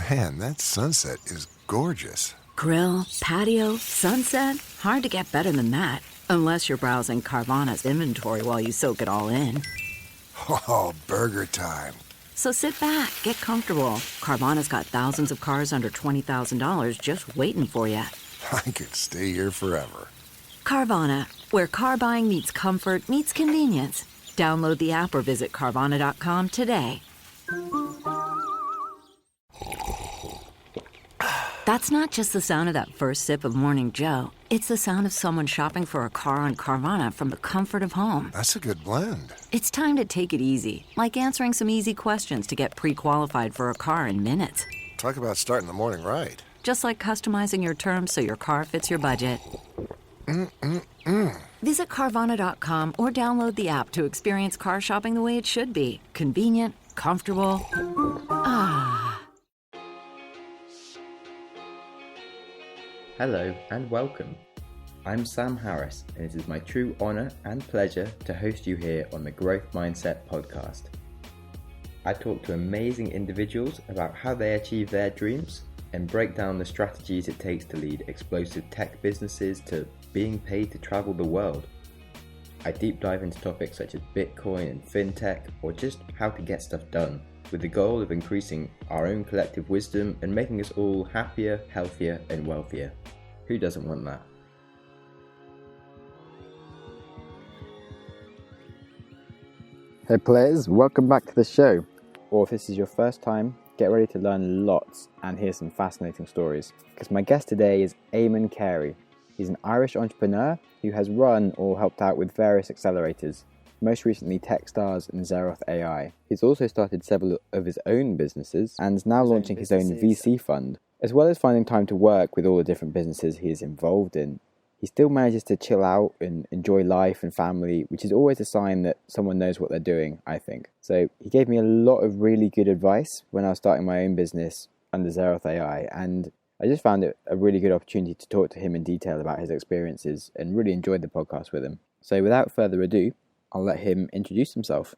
Man, that sunset is gorgeous. Grill, patio, sunset. Hard to get better than that. Unless you're browsing Carvana's inventory while you soak it all in. Oh, burger time. So sit back, get comfortable. Carvana's got thousands of cars under $20,000 just waiting for you. I could stay here forever. Carvana, where car buying meets comfort meets convenience. Download the app or visit Carvana.com today. That's not just the sound of that first sip of Morning Joe. It's the sound of someone shopping for a car on Carvana from the comfort of home. That's a good blend. It's time to take it easy, like answering some easy questions to get pre-qualified for a car in minutes. Talk about starting the morning right. Just like customizing your terms so your car fits your budget. Visit Carvana.com or download the app to experience car shopping the way it should be. Convenient, comfortable. Hello and welcome. I'm Sam Harris, and it is my true honour and pleasure to host you here on the Growth Mindset podcast. I talk to amazing individuals about how they achieve their dreams and break down the strategies it takes to lead explosive tech businesses to being paid to travel the world. I deep dive into topics such as Bitcoin and fintech, or just how to get stuff done, with the goal of increasing our own collective wisdom and making us all happier, healthier and wealthier. Who doesn't want that? Hey players, welcome back to the show. Or if this is your first time, get ready to learn lots and hear some fascinating stories. Because my guest today is Eamonn Carey. He's an Irish entrepreneur who has run or helped out with various accelerators, most recently Techstars and Zeroth AI. He's also started several of his own businesses and is now launching his own VC fund. As well as finding time to work with all the different businesses he is involved in, he still manages to chill out and enjoy life and family, which is always a sign that someone knows what they're doing, I think. So he gave me a lot of really good advice when I was starting my own business under Zeroth AI, and I just found it a really good opportunity to talk to him in detail about his experiences and really enjoyed the podcast with him. So without further ado, I'll let him introduce himself.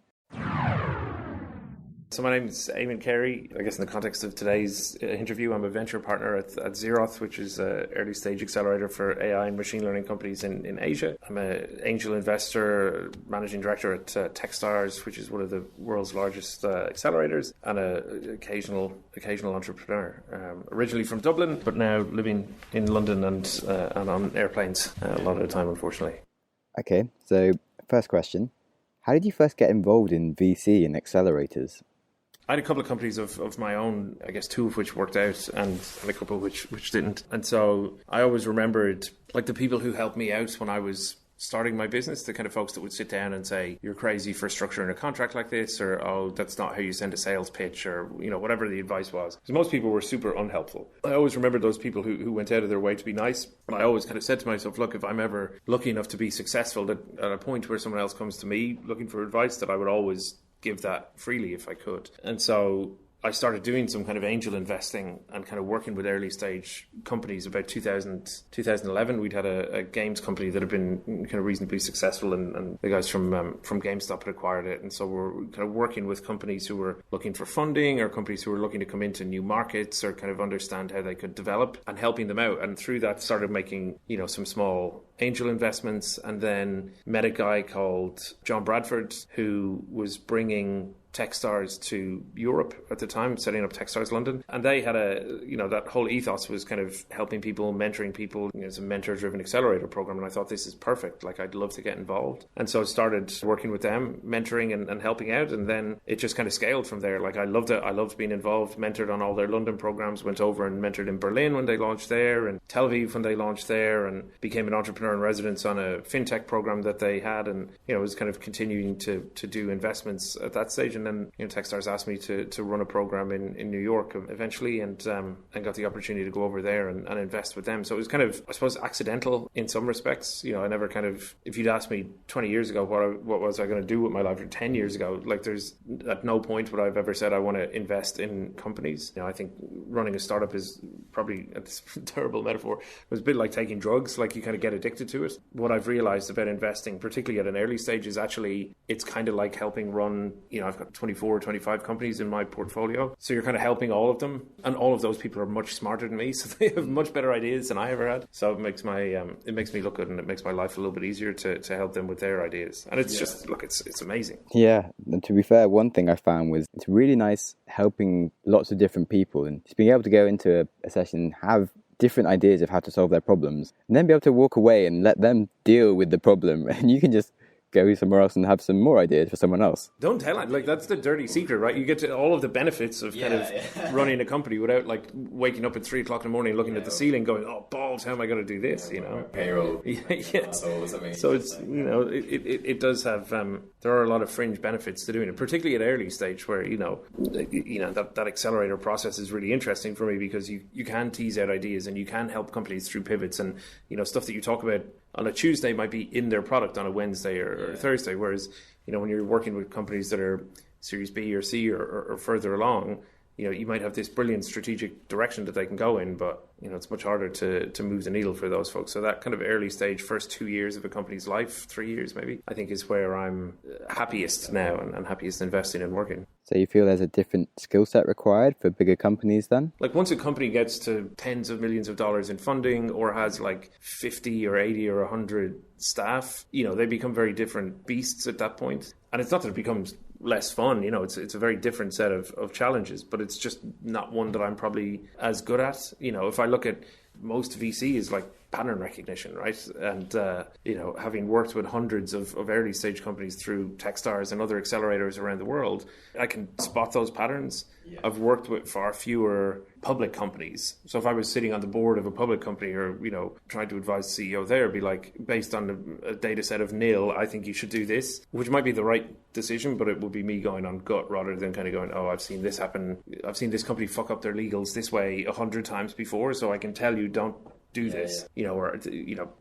So my name is Eamonn Carey. I guess in the context of today's interview, I'm a venture partner at Zeroth, which is an early stage accelerator for AI and machine learning companies in Asia. I'm an angel investor, managing director at Techstars, which is one of the world's largest accelerators, and an occasional entrepreneur. Originally from Dublin, but now living in London and on airplanes a lot of the time, unfortunately. Okay, so first question. How did you first get involved in VC and accelerators? I had a couple of companies of my own, I guess two of which worked out and a couple which didn't. And so I always remembered like the people who helped me out when I was starting my business, the kind of folks that would sit down and say, you're crazy for structuring a contract like this, or, oh, that's not how you send a sales pitch, or, you know, whatever the advice was. Because most people were super unhelpful. I always remember those people who went out of their way to be nice. And I always kind of said to myself, look, if I'm ever lucky enough to be successful, that at a point where someone else comes to me looking for advice, that I would always give that freely if I could. And so I started doing some kind of angel investing and kind of working with early stage companies. About 2011, we'd had a games company that had been kind of reasonably successful, and the guys from GameStop had acquired it. And so we're kind of working with companies who were looking for funding, or companies who were looking to come into new markets or kind of understand how they could develop, and helping them out. And through that started making, you know, some small angel investments, and then met a guy called John Bradford who was bringing Techstars to Europe at the time, setting up Techstars London. And they had that whole ethos was kind of helping people, mentoring people. You know, it's a mentor-driven accelerator program. And I thought, this is perfect. Like, I'd love to get involved. And so I started working with them, mentoring and helping out. And then it just kind of scaled from there. Like, I loved it. I loved being involved, mentored on all their London programs, went over and mentored in Berlin when they launched there, and Tel Aviv when they launched there, and became an entrepreneur in residence on a fintech program that they had. And, you know, was kind of continuing to do investments at that stage. And then, you know, Techstars asked me to run a program in New York eventually, and got the opportunity to go over there and invest with them. So it was kind of, I suppose, accidental in some respects. You know, I never kind of, if you'd asked me 20 years ago what was I going to do with my life, or 10 years ago, like, there's at no point would I've ever said I want to invest in companies. You know, I think running a startup is probably, it's a terrible metaphor, it was a bit like taking drugs. Like, you kind of get addicted to it. What I've realized about investing, particularly at an early stage, is actually it's kind of like helping run, you know, I've got 24 or 25 companies in my portfolio. So you're kind of helping all of them. And all of those people are much smarter than me. So they have much better ideas than I ever had. So it makes me look good, and it makes my life a little bit easier to help them with their ideas. And it's just, look, it's amazing. Yeah, and to be fair, one thing I found was it's really nice helping lots of different people and just being able to go into a session and have different ideas of how to solve their problems, and then be able to walk away and let them deal with the problem, and you can just go somewhere else and have some more ideas for someone else. Don't tell it. Like, that's the dirty secret, right? You get to all of the benefits of running a company without like waking up at 3 o'clock in the morning looking at the ceiling going, oh balls, how am I going to do this? You know, payroll. So it's, you know, it does have there are a lot of fringe benefits to doing it, particularly at early stage where that accelerator process is really interesting for me, because you can tease out ideas and you can help companies through pivots, and stuff that you talk about on a Tuesday might be in their product on a Wednesday or Thursday. Whereas, when you're working with companies that are Series B or C or further along, you might have this brilliant strategic direction that they can go in, but, it's much harder to move the needle for those folks. So that kind of early stage, first 2 years of a company's life, 3 years maybe, I think is where I'm happiest now and happiest investing and working. So you feel there's a different skill set required for bigger companies then? Like, once a company gets to tens of millions of dollars in funding or has like 50 or 80 or 100 staff, they become very different beasts at that point. And it's not that it becomes less fun, it's a very different set of challenges, but it's just not one that I'm probably as good at. If I look at most VCs, like pattern recognition, right? And, having worked with hundreds of early stage companies through Techstars and other accelerators around the world, I can spot those patterns. Yeah. I've worked with far fewer public companies. So if I was sitting on the board of a public company or, trying to advise the CEO there, be like, based on a data set of nil, I think you should do this, which might be the right decision, but it would be me going on gut rather than kind of going, oh, I've seen this happen. I've seen this company fuck up their legals this way 100 times before, so I can tell you don't do this, or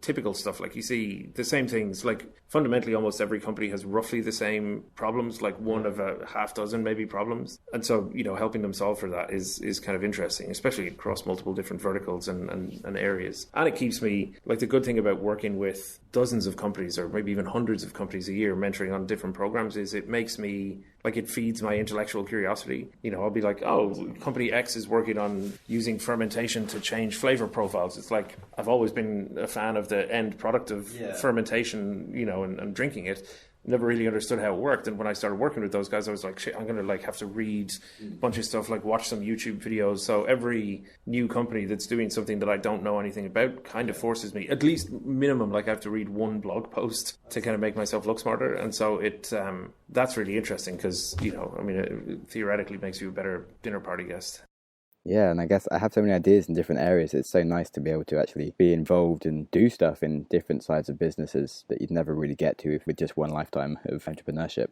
typical stuff. Like, you see the same things, like fundamentally almost every company has roughly the same problems, like one of a half dozen maybe problems. And so, helping them solve for that is kind of interesting, especially across multiple different verticals and areas. And it keeps me, like, the good thing about working with dozens of companies or maybe even hundreds of companies a year, mentoring on different programs, is it makes me, like, it feeds my intellectual curiosity. I'll be like, oh, company X is working on using fermentation to change flavor profiles. It's like, I've always been a fan of the end product of fermentation, and drinking it. Never really understood how it worked. And when I started working with those guys, I was like, shit, I'm going to have to read a bunch of stuff, like watch some YouTube videos. So every new company that's doing something that I don't know anything about kind of forces me, at least minimum, like I have to read one blog post to kind of make myself look smarter. And so that's really interesting because, it theoretically makes you a better dinner party guest. Yeah, and I guess I have so many ideas in different areas. It's so nice to be able to actually be involved and do stuff in different sides of businesses that you'd never really get to with just one lifetime of entrepreneurship.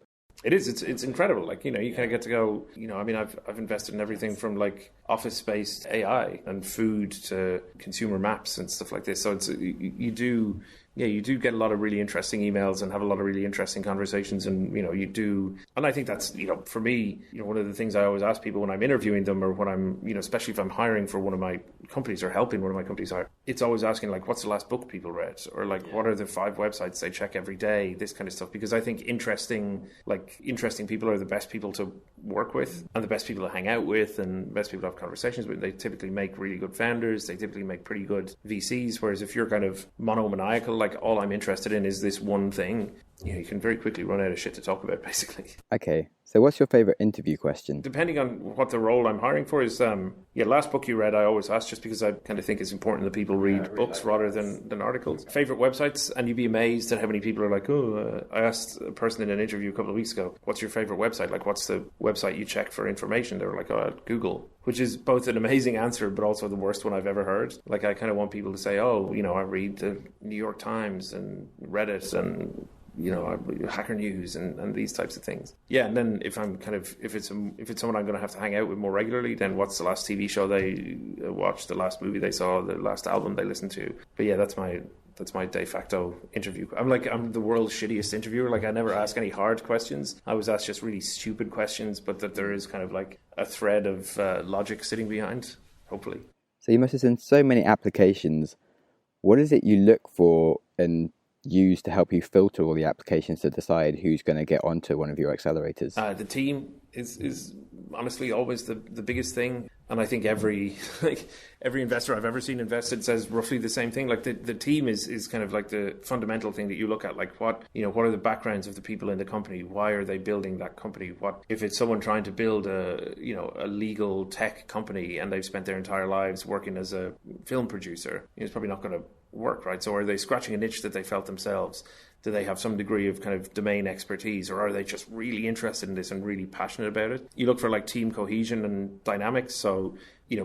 It is. It's incredible. Like, you kind of get to go, I've invested in everything from like office-based AI and food to consumer maps and stuff like this. So you do get a lot of really interesting emails and have a lot of really interesting conversations, and and I think that's, for me, one of the things I always ask people when I'm interviewing them or when I'm, especially if I'm hiring for one of my companies or helping one of my companies hire, it's always asking, like, what's the last book people read, or like what are the 5 websites they check every day, this kind of stuff, because I think interesting people are the best people to work with and the best people to hang out with and the best people to have conversations with. They typically make really good founders, they typically make pretty good VCs, whereas if you're kind of monomaniacal, like all I'm interested in is this one thing, you can very quickly run out of shit to talk about, basically. Okay, so what's your favorite interview question? Depending on what the role I'm hiring for is, last book you read, I always ask, just because I kind of think it's important that people read books rather than articles. Favorite websites, and you'd be amazed at how many people are like, I asked a person in an interview a couple of weeks ago, what's your favorite website? Like, what's the website you check for information? They were like, Google, which is both an amazing answer, but also the worst one I've ever heard. Like, I kind of want people to say, I read the New York Times and Reddit and Hacker News and these types of things. Yeah, and then if it's someone I'm going to have to hang out with more regularly, then what's the last TV show they watched, the last movie they saw, the last album they listened to. But yeah, that's my de facto interview. I'm the world's shittiest interviewer. Like, I never ask any hard questions. I always ask just really stupid questions, but that there is kind of like a thread of logic sitting behind, hopefully. So you must have seen so many applications. What is it you look for and use to help you filter all the applications to decide who's going to get onto one of your accelerators? The team is honestly always the biggest thing. And I think every investor I've ever seen invested says roughly the same thing. Like the team is kind of like the fundamental thing that you look at. Like what are the backgrounds of the people in the company? Why are they building that company? What if it's someone trying to build a legal tech company and they've spent their entire lives working as a film producer? It's probably not going to work, right? So are they scratching a niche that they felt themselves? Do they have some degree of kind of domain expertise, or are they just really interested in this and really passionate about it? You look for like team cohesion and dynamics. So,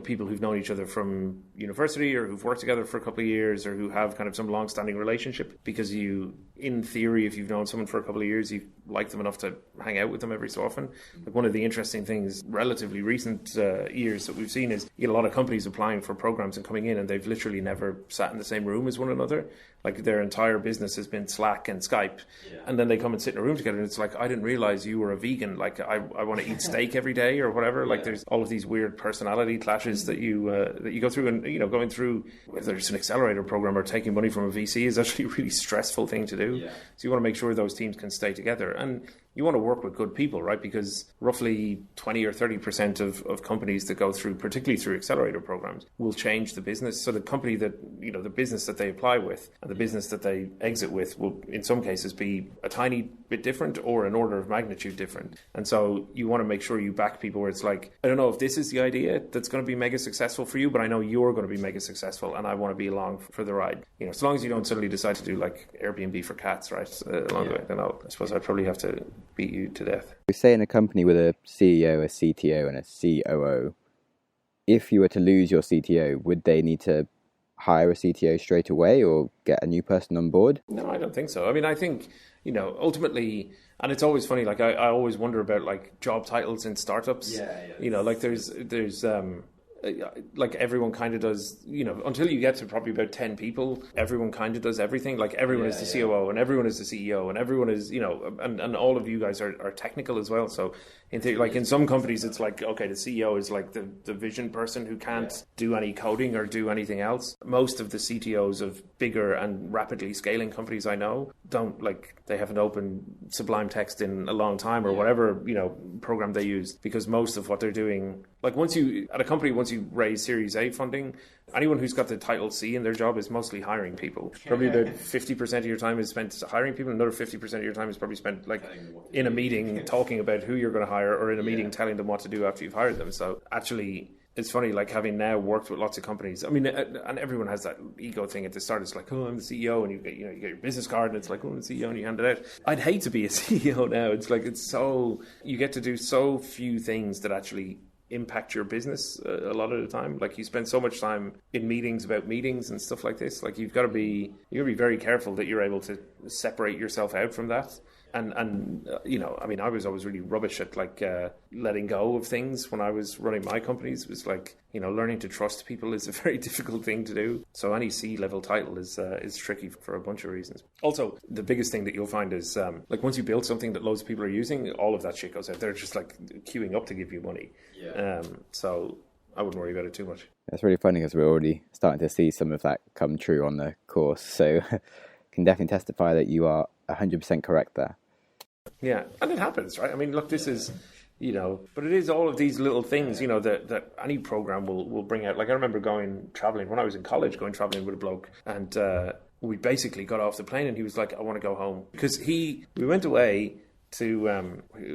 people who've known each other from university or who've worked together for a couple of years or who have kind of some long-standing relationship, because in theory, if you've known someone for a couple of years, you like them enough to hang out with them every so often. Like one of the interesting things, relatively recent years that we've seen is you get a lot of companies applying for programs and coming in and they've literally never sat in the same room as one another. Like their entire business has been Slack and Skype. Yeah. And then they come and sit in a room together and it's like, I didn't realize you were a vegan. Like I want to eat steak every day or whatever. Yeah. Like there's all of these weird personality clashes that you go through, and going through whether it's an accelerator program or taking money from a VC is actually a really stressful thing to do. Yeah. So you want to make sure those teams can stay together. And you want to work with good people, right? Because roughly 20 or 30% of companies that go through, particularly through accelerator programs, will change the business. So the company that, the business that they apply with and the business that they exit with will, in some cases, be a tiny bit different or an order of magnitude different. And so you want to make sure you back people where it's like, I don't know if this is the idea that's going to be mega successful for you, but I know you're going to be mega successful and I want to be along for the ride. As long as you don't suddenly decide to do like Airbnb for cats, right? Along the way, then I suppose I'd probably have to beat you to death. We say in a company with a CEO, a CTO, and a COO, if you were to lose your CTO, would they need to hire a CTO straight away or get a new person on board? No, I don't think so. I mean, I think, ultimately, and it's always funny, like I always wonder about like job titles in startups. Yeah. Like there's like everyone kind of does, until you get to probably about 10 people, everyone kind of does everything. Like everyone is the COO and everyone is the CEO and everyone is, and all of you guys are technical as well. So in some companies, it's like, okay, the CEO is like the vision person who can't do any coding or do anything else. Most of the CTOs of bigger and rapidly scaling companies I know they haven't opened Sublime Text in a long time or whatever, program they use, because most of what they're doing, like once you raise Series A funding, anyone who's got the title C in their job is mostly hiring people. Probably about 50% of your time is spent hiring people. Another 50% of your time is probably spent like in a meeting talking about who you're going to hire, or in a meeting telling them what to do after you've hired them. So actually, it's funny, like having now worked with lots of companies. I mean, and everyone has that ego thing at the start. It's like, oh, I'm the CEO, and you get your business card, and it's like, oh, I'm the CEO, and you hand it out. I'd hate to be a CEO now. It's like you get to do so few things that actually impact your business a lot of the time. Like you spend so much time in meetings about meetings and stuff like this. Like you've got to be very careful that you're able to separate yourself out from that. And I mean, I was always really rubbish at like letting go of things when I was running my companies. It was like, learning to trust people is a very difficult thing to do. So any C-level title is tricky for a bunch of reasons. Also, the biggest thing that you'll find is like once you build something that loads of people are using, all of that shit goes out. They're just like queuing up to give you money. Yeah. So I wouldn't worry about it too much. That's really funny because we're already starting to see some of that come true on the course. So can definitely testify that you are 100% correct there. Yeah, and it happens, right? I mean, look, this is, but it is all of these little things, that any program will bring out. Like I remember going traveling when I was in college, with a bloke, and we basically got off the plane and he was like, I want to go home, because we went away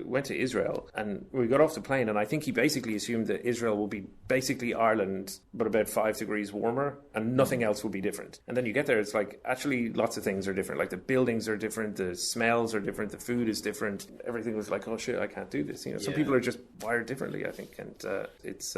went to Israel, and we got off the plane, and I think he basically assumed that Israel will be basically Ireland but about 5 degrees warmer and nothing else will be different. And then you get there, it's like actually lots of things are different. Like the buildings are different, the smells are different, the food is different. Everything was like, oh shit, I can't do this. Some people are just wired differently, I think, and it's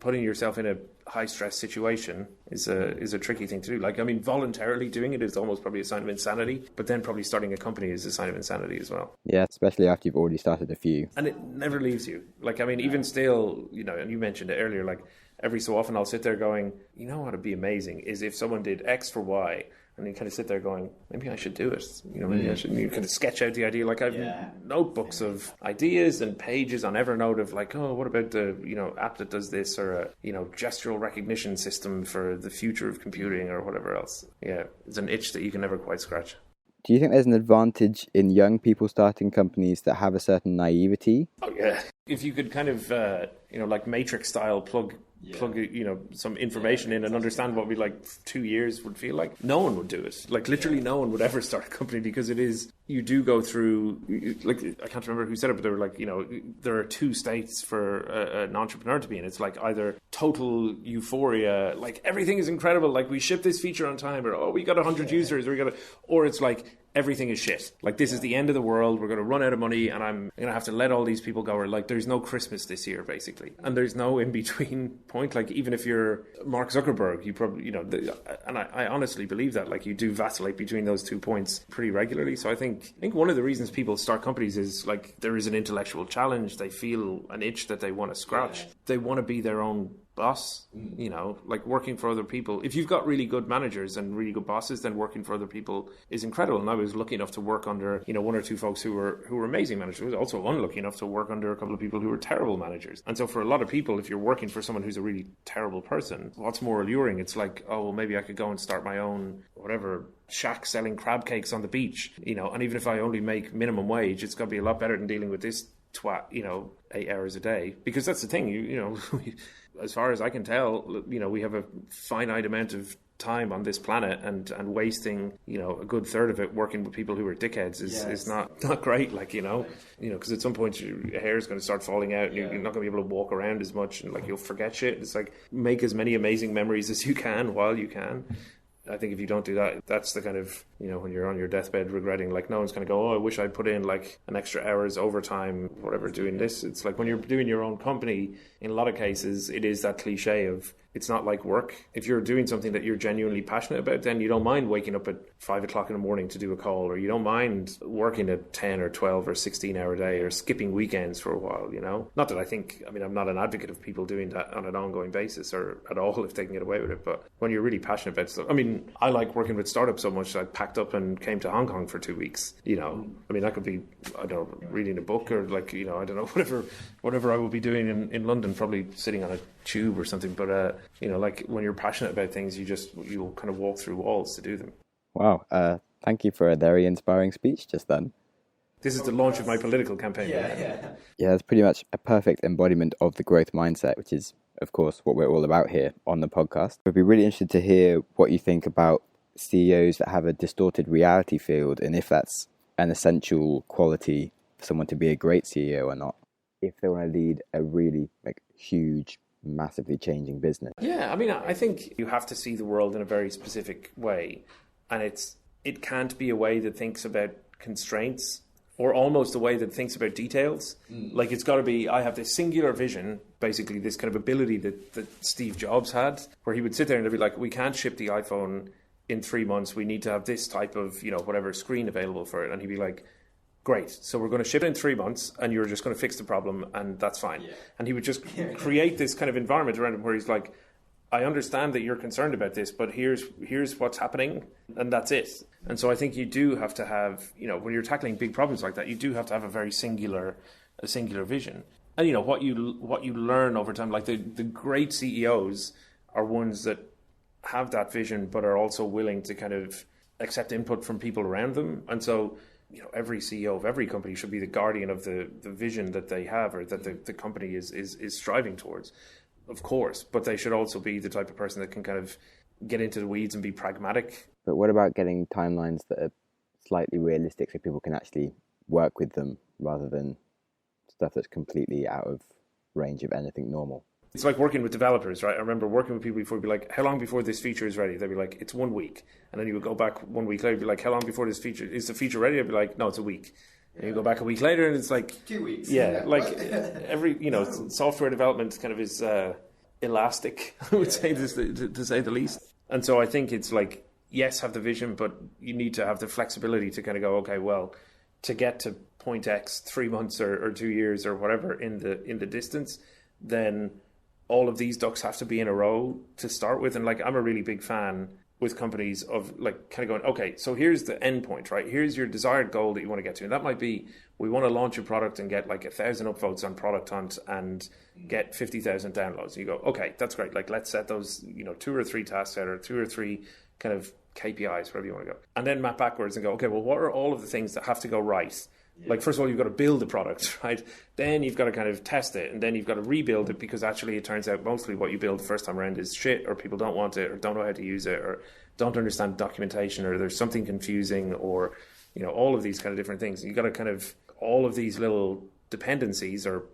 putting yourself in a high stress situation is a tricky thing to do. Like, I mean, voluntarily doing it is almost probably a sign of insanity, but then probably starting a company is a sign of insanity as well. Yeah, especially after you've already started a few. And it never leaves you. Like, I mean, even still, and you mentioned it earlier, like every so often I'll sit there going, what would be amazing is if someone did X for Y. And you kind of sit there going, maybe I should do it. Maybe I should. And you kind of sketch out the idea. Like I have notebooks of ideas and pages on Evernote of like, oh, what about the app that does this, or a gestural recognition system for the future of computing, or whatever else. Yeah, it's an itch that you can never quite scratch. Do you think there's an advantage in young people starting companies that have a certain naivety? Oh yeah. If you could kind of, like Matrix style plug, some information in and understand what we like 2 years would feel like, no one would do it. Like literally no one would ever start a company, because you do go through, like, I can't remember who said it, but they were like, there are two states for an entrepreneur to be in. It's like either total euphoria, like everything is incredible, like we shipped this feature on time, or we got 100 users, or it's like everything is shit. Like this is the end of the world. We're going to run out of money, and I'm going to have to let all these people go. Or like, there's no Christmas this year, basically, and there's no in between point. Like even if you're Mark Zuckerberg, you probably, and I honestly believe that. Like you do vacillate between those 2 points pretty regularly. So I think one of the reasons people start companies is like there is an intellectual challenge. They feel an itch that they want to scratch. They want to be their own boss, like working for other people. If you've got really good managers and really good bosses, then working for other people is incredible. And I was lucky enough to work under, one or two folks who were amazing managers. I was also unlucky enough to work under a couple of people who were terrible managers. And so for a lot of people, if you're working for someone who's a really terrible person, what's more alluring? It's like, oh, well, maybe I could go and start my own, whatever, shack selling crab cakes on the beach, and even if I only make minimum wage, it's got to be a lot better than dealing with this twat, 8 hours a day. Because that's the thing, as far as I can tell, we have a finite amount of time on this planet, and wasting, a good third of it working with people who are dickheads is not great, because at some point your hair is going to start falling out, and you're not going to be able to walk around as much, and like you'll forget shit. It's like, make as many amazing memories as you can while you can. I think if you don't do that, that's the kind of, when you're on your deathbed regretting, like no one's going to go, oh, I wish I put in like an extra hour's overtime, whatever, doing this. It's like when you're doing your own company, in a lot of cases, it is that cliche of, it's not like work. If you're doing something that you're genuinely passionate about, then you don't mind waking up at 5 o'clock in the morning to do a call, or you don't mind working a 10 or 12 or 16 hour day, or skipping weekends for a while, Not that I'm not an advocate of people doing that on an ongoing basis or at all if they can get away with it, but when you're really passionate about stuff, I like working with startups so much that I packed up and came to Hong Kong for 2 weeks, that could be, I don't know, reading a book, or like, I don't know, whatever I will be doing in London, probably sitting on a tube or something, but like when you're passionate about things, you'll kind of walk through walls to do them. Wow, thank you for a very inspiring speech just then. This is the launch of my political campaign. Yeah, it's pretty much a perfect embodiment of the growth mindset, which is, of course, what we're all about here on the podcast. We'd be really interested to hear what you think about CEOs that have a distorted reality field, and if that's an essential quality for someone to be a great CEO or not, if they want to lead a really huge, massively changing business. Yeah, I think you have to see the world in a very specific way, and it can't be a way that thinks about constraints, or almost a way that thinks about details. Like it's got to be, I have this singular vision, basically this kind of ability that Steve Jobs had, where he would sit there and they'd be like, we can't ship the iPhone in 3 months, we need to have this type of, whatever screen available for it. And he'd be like, great, so we're going to ship it in 3 months, and you're just going to fix the problem, and that's fine. Yeah. And he would just create this kind of environment around him where he's like, I understand that you're concerned about this, but here's what's happening, and that's it. And so I think you do have to have, when you're tackling big problems like that, you do have to have a very singular vision. And what you learn over time, like the great CEOs are ones that have that vision, but are also willing to kind of accept input from people around them. And so, every CEO of every company should be the guardian of the vision that they have, or that the company is striving towards, of course. But they should also be the type of person that can kind of get into the weeds and be pragmatic. But what about getting timelines that are slightly realistic so people can actually work with them, rather than stuff that's completely out of range of anything normal? It's like working with developers, right? I remember working with people before, be like, how long before this feature is ready? They'd be like, it's 1 week. And then you would go back 1 week later, be like, how long before is the feature ready? I'd be like, no, it's a week. And you go back a week later, and it's like 2 weeks. Yeah, like every, software development kind of is elastic, I would say, to say the least. And so I think it's like, yes, have the vision, but you need to have the flexibility to kind of go, okay, well, to get to point X, 3 months or 2 years or whatever in the distance, then all of these ducks have to be in a row to start with. And like, I'm a really big fan with companies of like kind of going, okay, so here's the end point, right? Here's your desired goal that you want to get to. And that might be, we want to launch a product and get like 1,000 upvotes on Product Hunt and get 50,000 downloads. And you go, okay, that's great. Like, let's set those, 2 or 3 tasks out, or 2 or 3 kind of KPIs, wherever you want to go, and then map backwards and go, okay, well, what are all of the things that have to go right? Like, first of all, you've got to build the product, right? Then you've got to kind of test it, and then you've got to rebuild it, because actually it turns out mostly what you build the first time around is shit, or people don't want it, or don't know how to use it, or don't understand documentation, or there's something confusing, or, you know, all of these kind of different things. You've got to kind of, all of these little dependencies are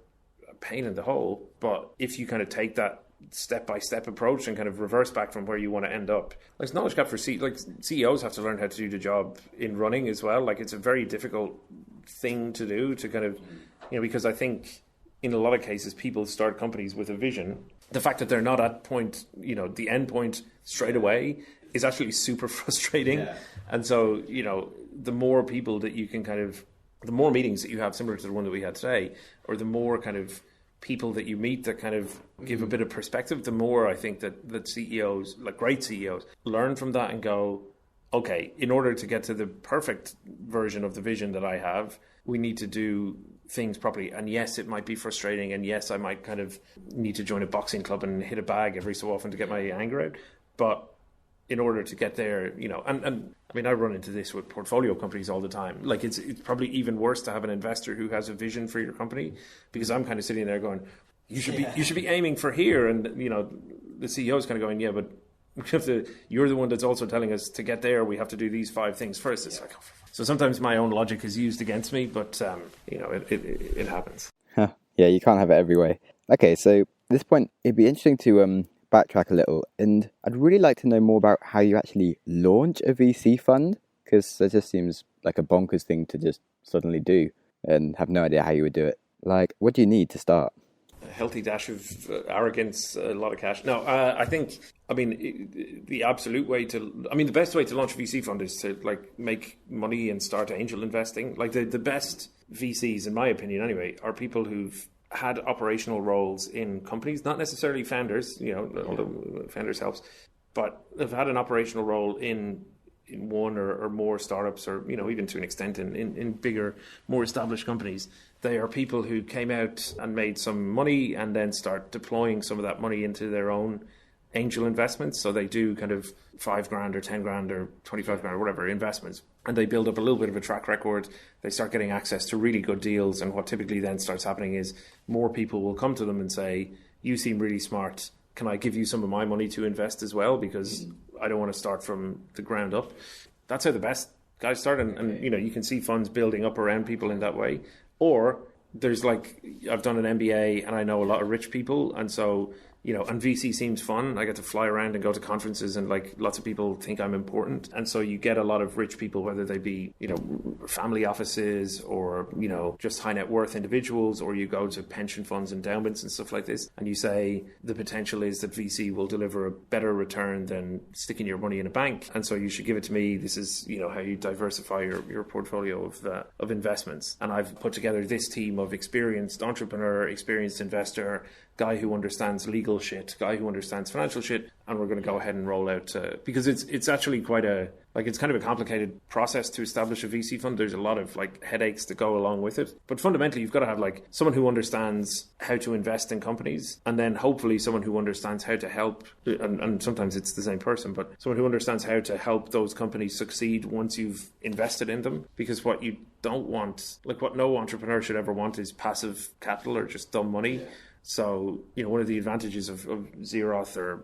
a pain in the hole, but if you kind of take that step-by-step approach and kind of reverse back from where you want to end up. Like, it's knowledge gap for CEOs have to learn how to do the job in running as well. Like, it's a very difficult thing to do, to kind of, you know, because I think in a lot of cases people start companies with a vision. The fact that they're not at point, you know, the end point straight away is actually super frustrating. Yeah. And so, you know, the more people that you can kind of, the more meetings that you have similar to the one that we had today, or the more kind of people that you meet that kind of give a bit of perspective, the more I think that CEOs, like great CEOs, learn from that and go, okay, in order to get to the perfect version of the vision that I have, we need to do things properly. And yes, it might be frustrating, and yes, I might kind of need to join a boxing club and hit a bag every so often to get my anger out. But in order to get there, you know, and I mean, I run into this with portfolio companies all the time. Like, it's probably even worse to have an investor who has a vision for your company, because I'm kind of sitting there going, you should be aiming for here, and, you know, the CEO is kind of going, yeah, but you're the one that's also telling us to get there, we have to do these 5 things first. It's like, oh, so sometimes my own logic is used against me, but you know, it happens. Huh. Yeah, you can't have it every way. Okay, so at this point, it'd be interesting to backtrack a little, and I'd really like to know more about how you actually launch a VC fund, because it just seems like a bonkers thing to just suddenly do and have no idea how you would do it. Like, what do you need to start? A healthy dash of arrogance, a lot of cash. No, I think, I mean, the absolute way to, I mean, the best way to launch a VC fund is to, like, make money and start angel investing. Like, the best VCs, in my opinion anyway, are people who've had operational roles in companies, not necessarily founders, you know, although founders helps, but have had an operational role in one or more startups, or, you know, even to an extent in bigger, more established companies. They are people who came out and made some money and then start deploying some of that money into their own angel investments. So they do kind of $5,000 or $10,000 or $25,000 or whatever investments, and they build up a little bit of a track record. They start getting access to really good deals, and what typically then starts happening is more people will come to them and say, you seem really smart, can I give you some of my money to invest as well, because I don't want to start from the ground up. That's how the best guys start, and you know, you can see funds building up around people in that way. Or there's, like, I've done an MBA and I know a lot of rich people, and so, you know, and VC seems fun. I get to fly around and go to conferences, and, like, lots of people think I'm important. And so you get a lot of rich people, whether they be, you know, family offices, or, you know, just high net worth individuals, or you go to pension funds, endowments and stuff like this, and you say the potential is that VC will deliver a better return than sticking your money in a bank, and so you should give it to me. This is, you know, how you diversify your portfolio of investments. And I've put together this team of experienced entrepreneur, experienced investor, guy who understands legal shit, guy who understands financial shit, and we're going to go ahead and roll out, because it's actually quite a, like, it's kind of a complicated process to establish a VC fund. There's a lot of, like, headaches that go along with it. But fundamentally, you've got to have, like, someone who understands how to invest in companies, and then hopefully someone who understands how to help, and sometimes it's the same person, but someone who understands how to help those companies succeed once you've invested in them. Because what you don't want, like, what no entrepreneur should ever want, is passive capital or just dumb money. So, you know, one of the advantages of Xeroth, or,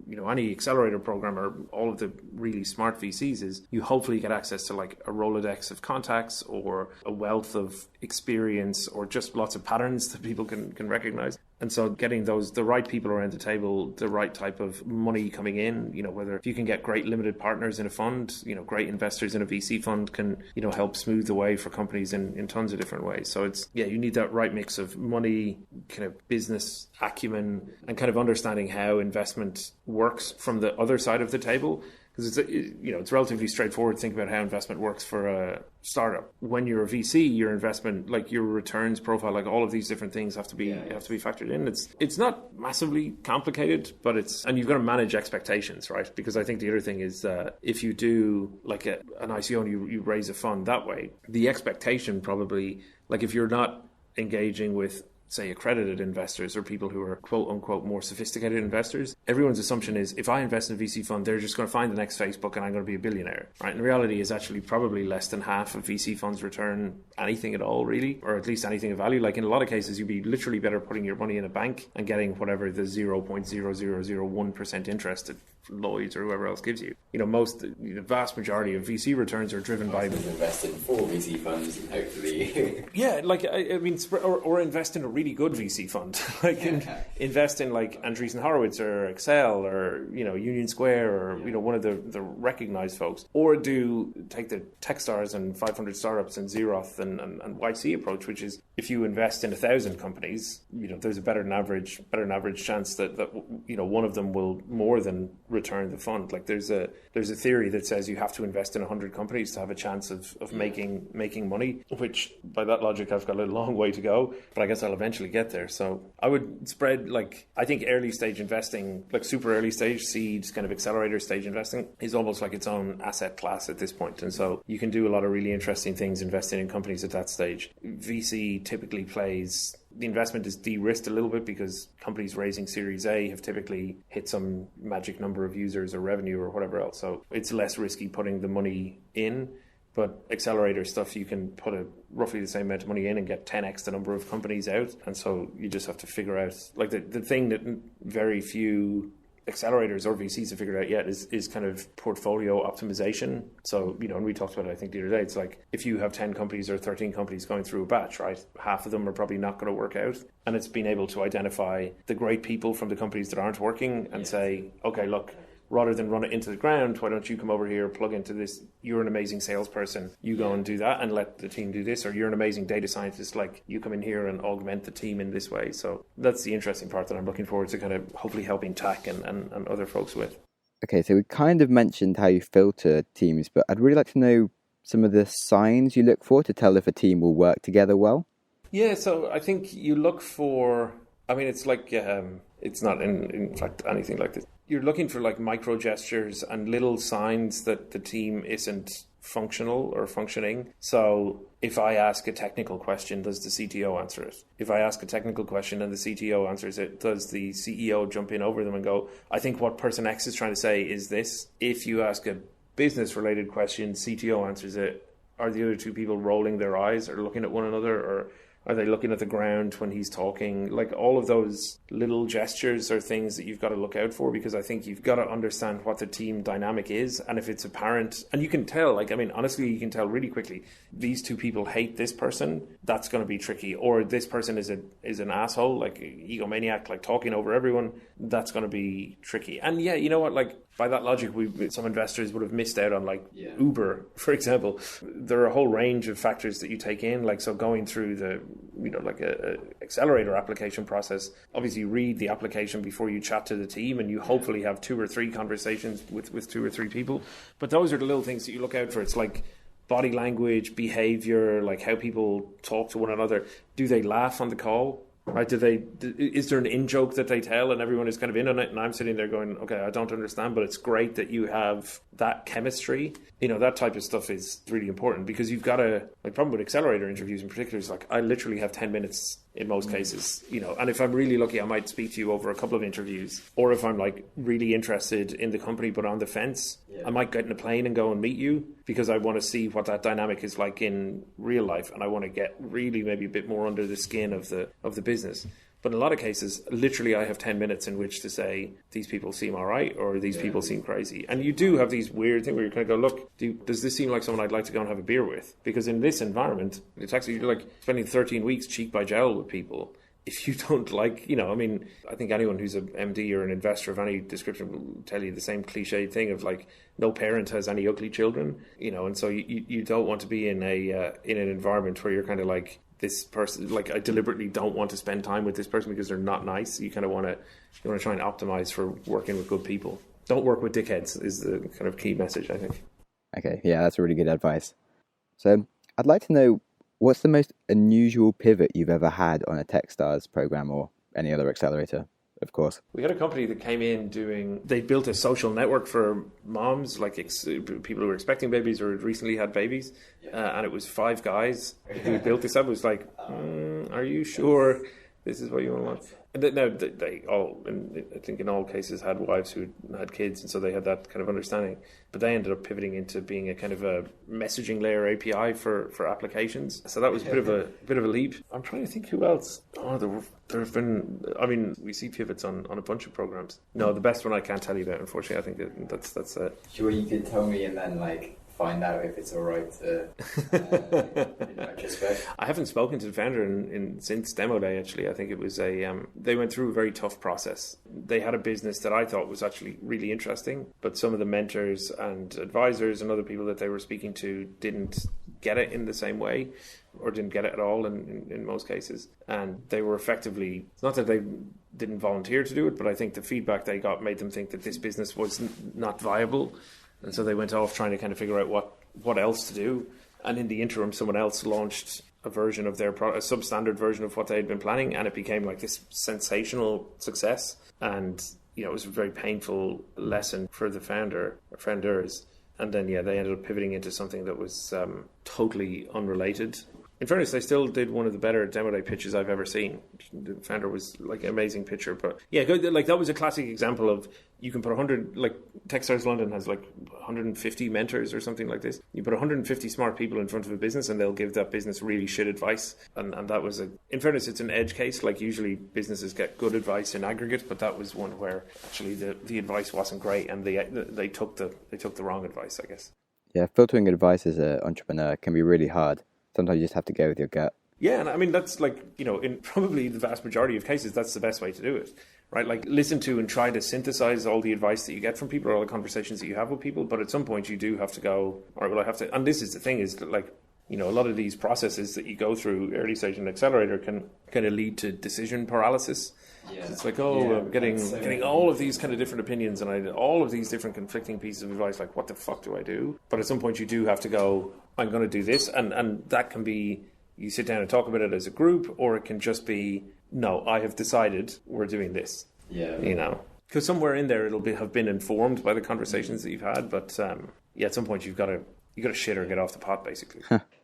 you know, any accelerator program, or all of the really smart VCs, is you hopefully get access to, like, a Rolodex of contacts, or a wealth of experience, or just lots of patterns that people can recognize. And so getting the right people around the table, the right type of money coming in, you know, whether if you can get great limited partners in a fund, you know, great investors in a VC fund can, you know, help smooth the way for companies in tons of different ways. So it's, yeah, you need that right mix of money, kind of business acumen, and kind of understanding how investment works from the other side of the table. Because it's, you know, it's relatively straightforward to think about how investment works for a startup. When you're a VC, your investment, like your returns profile, like all of these different things have to be factored in. It's not massively complicated, but and you've got to manage expectations, right? Because I think the other thing is if you do like an ICO and you raise a fund that way, the expectation probably, like if you're not engaging with say, accredited investors or people who are quote unquote more sophisticated investors, everyone's assumption is if I invest in a VC fund, they're just going to find the next Facebook and I'm going to be a billionaire, right? And the reality is actually probably less than half of VC funds return anything at all, really, or at least anything of value. Like in a lot of cases, you'd be literally better putting your money in a bank and getting whatever the 0.0001% interest at Lloyd's or whoever else gives you. You know, the vast majority of VC returns are driven by invest in 4 VC funds and hopefully yeah, like I mean, or invest in a really good VC fund, like invest in like Andreessen Horowitz or Excel or Union Square or one of the recognized folks, or take the Techstars and 500 startups and Xeroth and YC approach, which is if you invest in 1,000 companies, there's a better than average chance that one of them will more than return the fund. Like there's a theory that says you have to invest in 100 companies to have a chance of making money, which by that logic I've got a long way to go, but I guess I'll eventually get there. So I would spread, like, I think early stage investing, like super early stage seeds, kind of accelerator stage investing, is almost like its own asset class at this point. And so you can do a lot of really interesting things investing in companies at that stage. VC typically plays, the investment is de-risked a little bit because companies raising Series A have typically hit some magic number of users or revenue or whatever else. So it's less risky putting the money in. But accelerator stuff, you can put roughly the same amount of money in and get 10x the number of companies out. And so you just have to figure out, like the thing that very few accelerators or VCs have figured out yet is kind of portfolio optimization. So, and we talked about it, I think, the other day, it's like if you have 10 companies or 13 companies going through a batch, right, half of them are probably not going to work out. And it's being able to identify the great people from the companies that aren't working and say, okay, look, rather than run it into the ground, why don't you come over here, plug into this? You're an amazing salesperson. You go and do that and let the team do this. Or you're an amazing data scientist. Like, you come in here and augment the team in this way. So that's the interesting part that I'm looking forward to kind of hopefully helping TAC and other folks with. Okay, so we kind of mentioned how you filter teams, but I'd really like to know some of the signs you look for to tell if a team will work together well. Yeah, so I think you look for, I mean, it's like, it's not in fact anything like this. You're looking for like micro gestures and little signs that the team isn't functional or functioning. So if I ask a technical question, does the CTO answer it? If I ask a technical question and the CTO answers it, does the CEO jump in over them and go, I think what person X is trying to say is this? If you ask a business related question, CTO answers it, are the other two people rolling their eyes or looking at one another, or are they looking at the ground when he's talking? Like, all of those little gestures are things that you've got to look out for, because I think you've got to understand what the team dynamic is. And if it's apparent, and you can tell, like, I mean, honestly, you can tell really quickly, these two people hate this person, that's going to be tricky. Or this person is an asshole, like egomaniac, like talking over everyone, that's going to be tricky. And yeah, you know what, like, by that logic, some investors would have missed out on, like, Uber, for example. There are a whole range of factors that you take in, like, so going through the, like a accelerator application process, obviously you read the application before you chat to the team, and you hopefully have 2 or 3 conversations with 2 or 3 people. But those are the little things that you look out for. It's like body language, behavior, like how people talk to one another. Do they laugh on the call? Right? Is there an in-joke that they tell and everyone is kind of in on it, and I'm sitting there going, okay, I don't understand, but it's great that you have that chemistry. That type of stuff is really important, because you've got to, like, problem with accelerator interviews in particular is, like, I literally have 10 minutes in most cases, and if I'm really lucky, I might speak to you over a couple of interviews. Or if I'm, like, really interested in the company but on the fence, I might get in a plane and go and meet you, because I want to see what that dynamic is like in real life, and I want to get really maybe a bit more under the skin of the business. But in a lot of cases, literally, I have 10 minutes in which to say, these people seem all right, or these people seem crazy. And you do have these weird things where you kind of go, look, does this seem like someone I'd like to go and have a beer with? Because in this environment, it's actually, you're like spending 13 weeks cheek by jowl with people. If you don't like, I mean, I think anyone who's an MD or an investor of any description will tell you the same cliche thing of, like, no parent has any ugly children, and so you don't want to be in an environment where you're kind of like, this person, like, I deliberately don't want to spend time with this person because they're not nice. You kind of want to try and optimize for working with good people. Don't work with dickheads is the kind of key message, I think. Okay, yeah, that's really good advice. So I'd like to know, what's the most unusual pivot you've ever had on a Techstars program, or any other accelerator, of course? We had a company that came in they built a social network for moms, like people who were expecting babies or had recently had babies. And it was 5 guys who built this up. It was like, are you sure This is what you want. And they all, I think in all cases, had wives who had kids, and so they had that kind of understanding. But they ended up pivoting into being a kind of a messaging layer API for applications. So that was a bit of a leap. I'm trying to think who else. Oh, there have been. I mean, we see pivots on a bunch of programs. No, the best one I can't tell you about. Unfortunately, I think that's it. Sure, you could tell me and then find out if it's all right to in retrospect. I haven't spoken to the founder since demo day. Actually, I think it was they went through a very tough process. They had a business that I thought was actually really interesting, but some of the mentors and advisors and other people that they were speaking to didn't get it in the same way, or didn't get it at all in most cases. And they were effectively, it's not that they didn't volunteer to do it, but I think the feedback they got made them think that this business was not viable. And so they went off trying to kind of figure out what else to do. And in the interim, someone else launched a version of their product, a substandard version of what they had been planning, and it became like this sensational success. And it was a very painful lesson for the founders. And then they ended up pivoting into something that was totally unrelated. In fairness, they still did one of the better demo day pitches I've ever seen. The founder was like an amazing pitcher, but that was a classic example of you can put 100, like Techstars London has like 150 mentors or something like this. You put 150 smart people in front of a business and they'll give that business really shit advice. And that was in fairness, it's an edge case. Like usually businesses get good advice in aggregate, but that was one where actually the advice wasn't great and they took the wrong advice, I guess. Yeah, filtering advice as an entrepreneur can be really hard. Sometimes you just have to go with your gut. Yeah, and I mean, that's in probably the vast majority of cases, that's the best way to do it, right? Like listen to and try to synthesize all the advice that you get from people, or all the conversations that you have with people. But at some point you do have to go, all right, well, I have to, and this is the thing is that a lot of these processes that you go through early stage and accelerator can kind of lead to decision paralysis. Yeah. So it's like, I'm getting all of these kind of different opinions and all of these different conflicting pieces of advice. Like, what the fuck do I do? But at some point, you do have to go, I'm going to do this. And that can be, you sit down and talk about it as a group, or it can just be, no, I have decided we're doing this. Yeah. Because somewhere in there, it'll have been informed by the conversations that you've had. But at some point, you've got to shit or get off the pot, basically.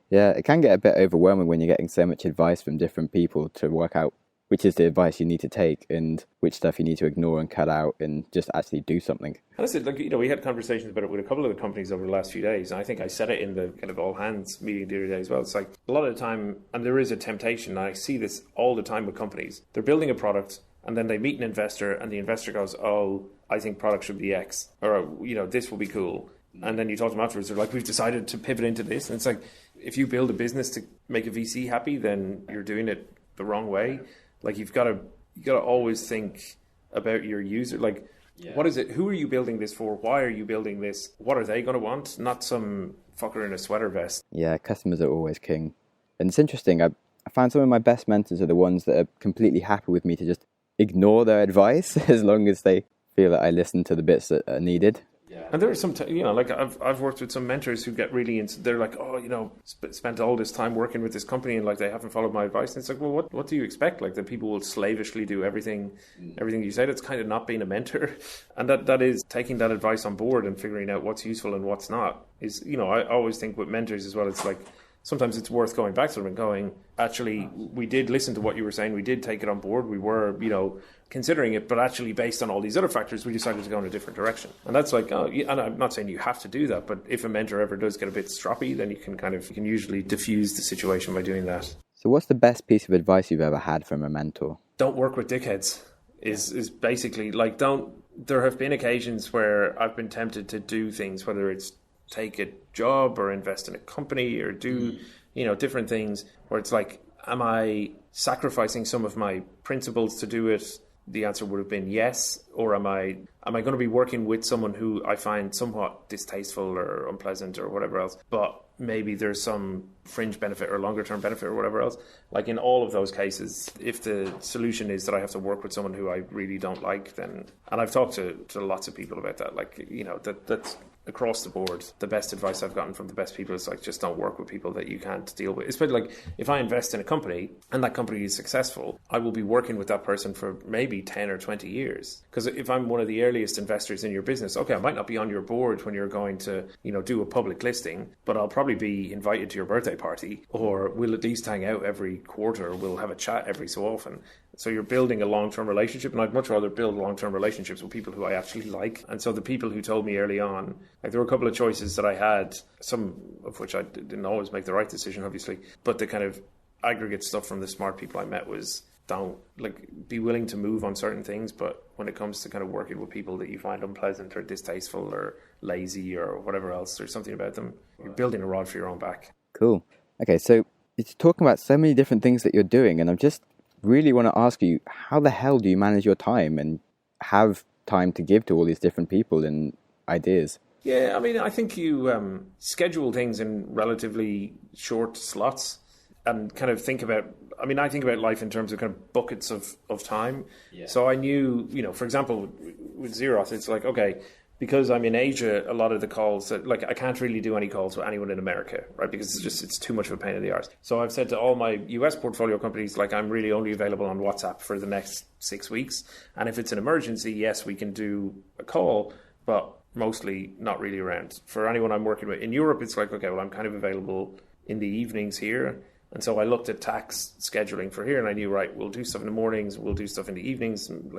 Yeah, it can get a bit overwhelming when you're getting so much advice from different people to work out which is the advice you need to take and which stuff you need to ignore and cut out and just actually do something. Honestly, we had conversations about it with a couple of the companies over the last few days, and I think I said it in the kind of all hands meeting the other day as well. It's like a lot of the time, and there is a temptation, and I see this all the time with companies. They're building a product, and then they meet an investor, and the investor goes, oh, I think product should be X, or, this will be cool. And then you talk to them afterwards, they're like, we've decided to pivot into this. And it's like, if you build a business to make a VC happy, then you're doing it the wrong way. Like you got to always think about your user. Like, what is it? Who are you building this for? Why are you building this? What are they going to want? Not some fucker in a sweater vest. Yeah, customers are always king. And it's interesting. I found some of my best mentors are the ones that are completely happy with me to just ignore their advice as long as they feel that I listen to the bits that are needed. And there are some, I've worked with some mentors who get really into, they're like, spent all this time working with this company and they haven't followed my advice. And it's like, well, what do you expect? Like that people will slavishly do everything you say. That's kind of not being a mentor. And that is taking that advice on board and figuring out what's useful and what's not. Is, I always think with mentors as well, it's like, sometimes it's worth going back to them and going, actually, we did listen to what you were saying. We did take it on board. We were, considering it, but actually based on all these other factors, we decided to go in a different direction. And that's like, and I'm not saying you have to do that, but if a mentor ever does get a bit stroppy, then you can usually diffuse the situation by doing that. So what's the best piece of advice you've ever had from a mentor? Don't work with dickheads is basically like, there have been occasions where I've been tempted to do things, whether it's take a job or invest in a company or do, different things where it's like, am I sacrificing some of my principles to do it? The answer would have been yes. Or am I going to be working with someone who I find somewhat distasteful or unpleasant or whatever else, but maybe there's some fringe benefit or longer term benefit or whatever else? Like in all of those cases, if the solution is that I have to work with someone who I really don't like, then, and I've talked to lots of people about that, like, that's across the board. The best advice I've gotten from the best people is like, just don't work with people that you can't deal with. Especially like if I invest in a company and that company is successful, I will be working with that person for maybe 10 or 20 years. Because if I'm one of the earliest investors in your business, okay, I might not be on your board when you're going to, do a public listing, but I'll probably be invited to your birthday party, or we'll at least hang out every quarter, we'll have a chat every so often. So you're building a long-term relationship, and I'd much rather build long-term relationships with people who I actually like. And so the people who told me early on, like there were a couple of choices that I had, some of which I didn't always make the right decision, obviously, but the kind of aggregate stuff from the smart people I met was, don't be willing to move on certain things, but when it comes to kind of working with people that you find unpleasant or distasteful or lazy or whatever else, there's something about them, you're building a rod for your own back. Cool. Okay, so it's talking about so many different things that you're doing, and I'm just really want to ask you, how the hell do you manage your time and have time to give to all these different people and ideas? Yeah, I mean, I think you schedule things in relatively short slots and kind of think about, I mean, I think about life in terms of kind of buckets of time. Yeah. So I knew, for example, with Xeroth, it's like, okay, because I'm in Asia, a lot of the calls, I can't really do any calls with anyone in America, right? Because it's too much of a pain in the arse. So I've said to all my US portfolio companies, I'm really only available on WhatsApp for the next 6 weeks. And if it's an emergency, yes, we can do a call, but mostly not really around. For anyone I'm working with in Europe, it's like, okay, well, I'm kind of available in the evenings here. And so I looked at tax scheduling for here and I knew, right, we'll do stuff in the mornings, we'll do stuff in the evenings, and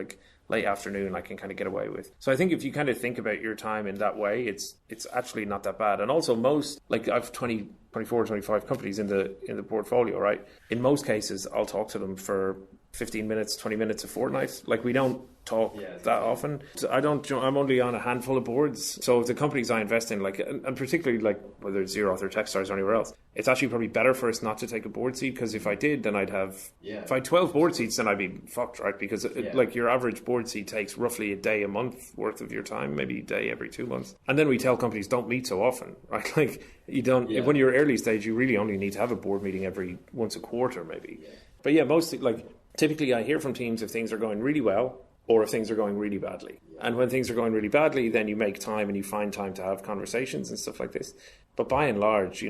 late afternoon I can kind of get away with. So I think if you kind of think about your time in that way, it's actually not that bad. And also most, I've 24, 25 companies in the portfolio, right? In most cases, I'll talk to them for 15 minutes, 20 minutes a fortnight. We don't talk that often. So I'm only on a handful of boards. So the companies I invest in, and particularly whether it's Xeroth or Techstars or anywhere else, it's actually probably better for us not to take a board seat, because if I did, then I'd have, if I had 12 board seats, then I'd be fucked, right? Because your average board seat takes roughly a day a month worth of your time, maybe a day every 2 months. And then we tell companies don't meet so often, right? You don't, when you're early stage, you really only need to have a board meeting every once a quarter, maybe. But mostly, typically I hear from teams if things are going really well or if things are going really badly. And when things are going really badly, then you make time and you find time to have conversations and stuff like this. But by and large,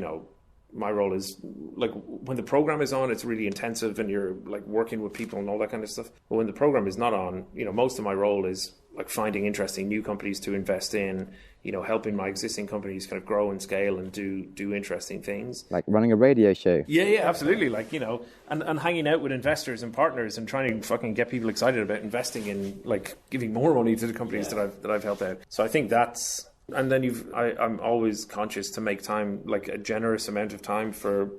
my role is when the program is on, it's really intensive and you're working with people and all that kind of stuff. But when the program is not on, most of my role is finding interesting new companies to invest in, helping my existing companies kind of grow and scale and do interesting things. Like running a radio show. Yeah, absolutely. And hanging out with investors and partners and trying to fucking get people excited about investing in, giving more money to the companies that I've helped out. So I think that's, and then I'm always conscious to make time, a generous amount of time for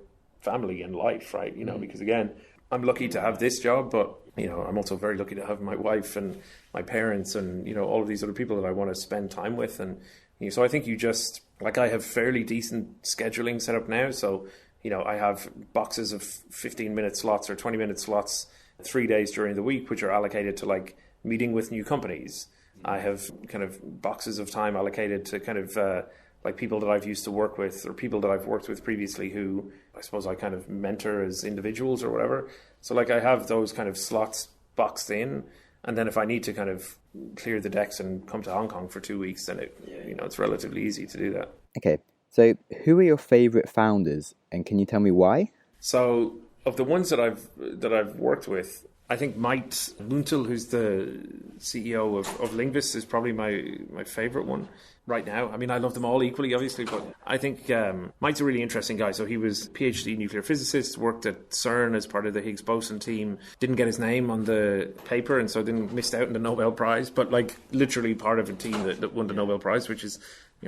family and life, right? Because again, I'm lucky to have this job, but I'm also very lucky to have my wife and my parents and, all of these other people that I want to spend time with. And so I think you just, I have fairly decent scheduling set up now. So, I have boxes of 15-minute slots or 20-minute slots 3 days during the week, which are allocated to meeting with new companies. I have kind of boxes of time allocated to kind of people that I've used to work with or people that I've worked with previously who I suppose I kind of mentor as individuals or whatever. So I have those kind of slots boxed in, and then if I need to kind of clear the decks and come to Hong Kong for 2 weeks, then it's relatively easy to do that. Okay, so who are your favorite founders, and can you tell me why? So of the ones that I've worked with, I think Mike Muntel, who's the CEO of Linguist, is probably my favorite one right now. I mean, I love them all equally, obviously, but I think Mike's a really interesting guy. So he was PhD nuclear physicist, worked at CERN as part of the Higgs boson team, didn't get his name on the paper, and so missed out on the Nobel Prize, but literally part of a team that won the Nobel Prize, which is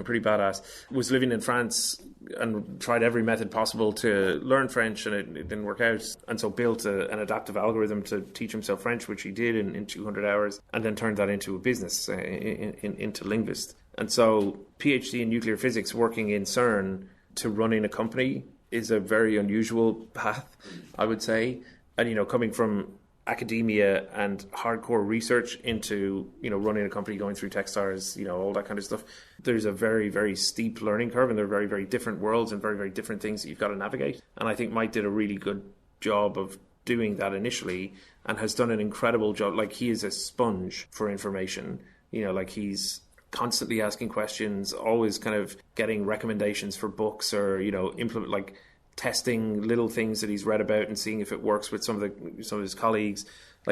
pretty badass. Was living in France and tried every method possible to learn French, and it didn't work out. And so built an adaptive algorithm to teach himself French, which he did in 200 hours, and then turned that into a business, into Linguist. And so PhD in nuclear physics working in CERN to running a company is a very unusual path, I would say. And, coming from academia and hardcore research into, running a company, going through Techstars, all that kind of stuff, there's a very, very steep learning curve, and they're very, very different worlds and very, very different things that you've got to navigate. And I think Mike did a really good job of doing that initially and has done an incredible job. He is a sponge for information, he's constantly asking questions, always kind of getting recommendations for books or, implement, testing little things that he's read about and seeing if it works with some of his colleagues.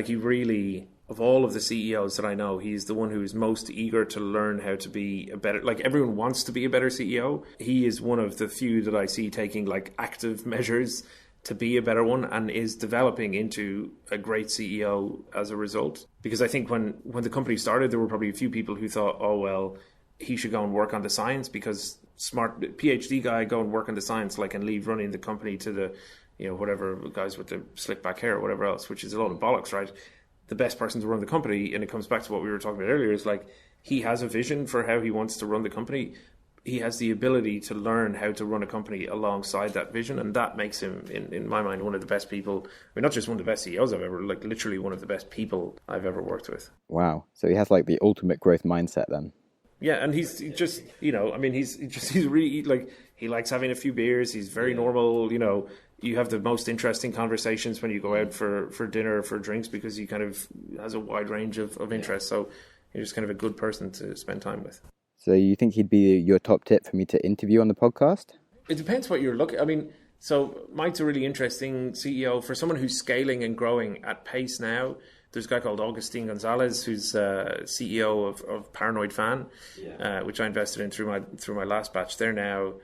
He really, of all of the CEOs that I know, he's the one who is most eager to learn how to be a better, everyone wants to be a better CEO. He is one of the few that I see taking active measures to be a better one and is developing into a great CEO as a result. Because I think when the company started, there were probably a few people who thought, oh, well, he should go and work on the science because smart PhD guy go and work on the science, like, and leave running the company to the, whatever guys with the slick back hair or whatever else, which is a lot of bollocks, right? The best person to run the company, and it comes back to what we were talking about earlier, is like he has a vision for how he wants to run the company. He has the ability to learn how to run a company alongside that vision, and that makes him, in my mind, one of the best people. I mean, not just one of the best CEOs I've ever, like literally one of the best people I've ever worked with. Wow. So he has like the ultimate growth mindset then. Yeah, and he's just, he's really, like, he likes having a few beers. He's very normal, You have the most interesting conversations when you go out for dinner or for drinks because he kind of has a wide range of interests. So he's just kind of a good person to spend time with. So you think he'd be your top tip for me to interview on the podcast? It depends what you're looking. I mean, so Mike's a really interesting CEO for someone who's scaling and growing at pace now. There's a guy called Augustine Gonzalez who's CEO of Paranoid Fan, which I invested in through my last batch. They're now,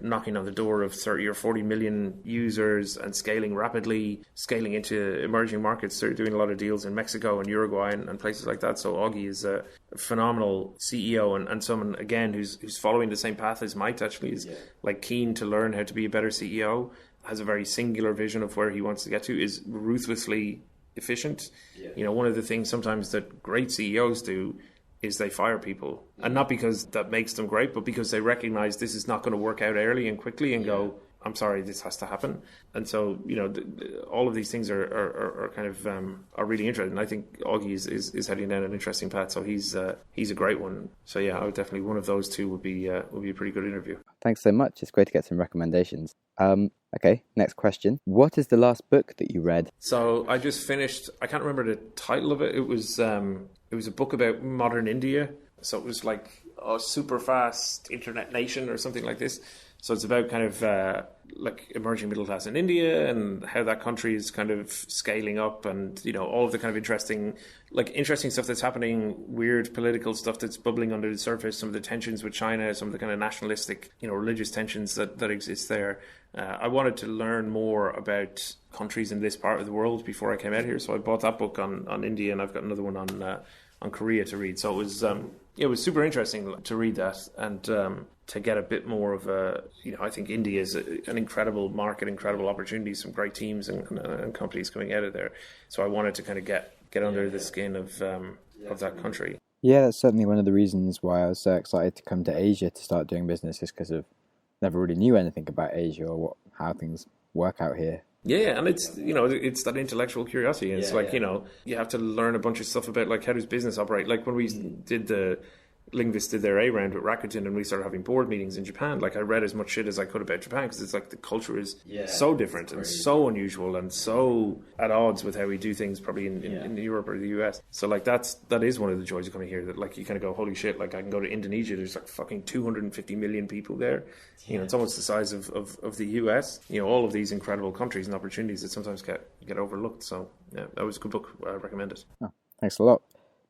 knocking on the door of 30 or 40 million users and scaling rapidly, scaling into emerging markets. They're doing a lot of deals in Mexico and Uruguay and places like that. So Augie is a phenomenal CEO and someone, again, who's following the same path as Mike, actually, is like keen to learn how to be a better CEO, has a very singular vision of where he wants to get to, is ruthlessly efficient. One of the things sometimes that great CEOs do is they fire people, and not because that makes them great, but because they recognize this is not going to work out early and quickly and go, I'm sorry, this has to happen. And so, all of these things are kind of are really interesting. I think Augie is heading down an interesting path. So he's a great one. So yeah, I would definitely, one of those two would be a pretty good interview. Thanks so much. It's great to get some recommendations. Okay, next question. What is the last book that you read? So I just finished, I can't remember the title of it. It was a book about modern India. So it was like a super fast internet nation or something like this. So it's about kind of like emerging middle class in India and how that country is kind of scaling up, and all of the kind of interesting stuff that's happening, weird political stuff that's bubbling under the surface, some of the tensions with China, some of the kind of nationalistic, religious tensions that exist there. I wanted to learn more about countries in this part of the world before I came out here, so I bought that book on India, and I've got another one on Korea to read. So it was super interesting to read that and to get a bit more of a, I think India is an incredible market, incredible opportunities, some great teams and companies coming out of there. So I wanted to kind of get under the skin of that country. Yeah, that's certainly one of the reasons why I was so excited to come to Asia to start doing business, is because of never really knew anything about Asia or how things work out here. Yeah, and it's it's that intellectual curiosity. And it's you have to learn a bunch of stuff about like how does business operate. Like when we did Linguists did their A round with Rakuten and we started having board meetings in Japan. Like I read as much shit as I could about Japan because it's like the culture is so different and so unusual and so at odds with how we do things probably in Europe or the US. So like that is one of the joys of coming here, that like you kind of go, holy shit, like I can go to Indonesia, there's like fucking 250 million people there. It's almost the size of the US. All of these incredible countries and opportunities that sometimes get overlooked. So yeah, that was a good book. I recommend it. Oh, thanks a lot.